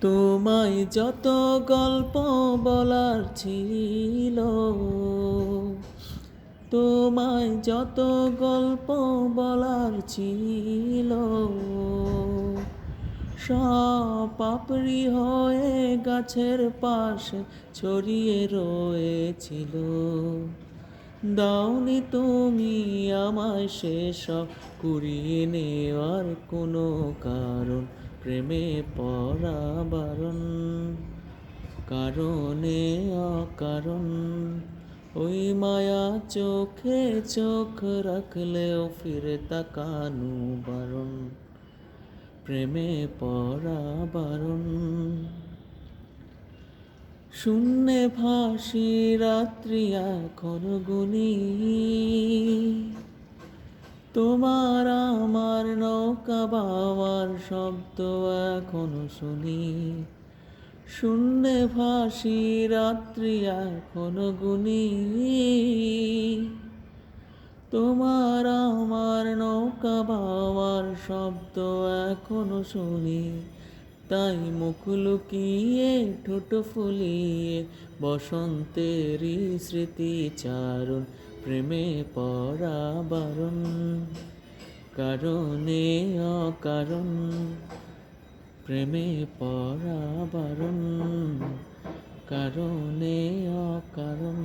তোমায় যত গল্প বলার ছিল, তোমায় যত গল্প বলার ছিল, সব পাপড়ি হয়ে গাছের পাশে ছড়িয়ে রয়েছিল। দাওনি তুমি আমায় সেসব কুড়িয়ে নেওয়ার কোনো কারণ, প্রেমে পড়া বারণ, কারণে অকারণ। ওই মায়া চোখে চোখ রাখলেও ফিরে তাকানো বারণ, প্রেমে পড়া বারণ। শূন্যে ভাসি রাত্রি এখন গুনি, তোমার আমার নৌকা বাওয়ার শব্দ এখনো শুনি। শূন্যে ভাসি রাত্রি এখনো গুনি, তোমার আমার নৌকা বাওয়ার শব্দ এখনো শুনি। তাই মুখ লুকিয়ে ঠোঁট ফুলিয়ে বসন্তেরই স্মৃতিচারণ, প্রেমে পড়া বারণ, কারণে অকারণ, প্রেমে পড়া বারণ, কারণে অকারণ।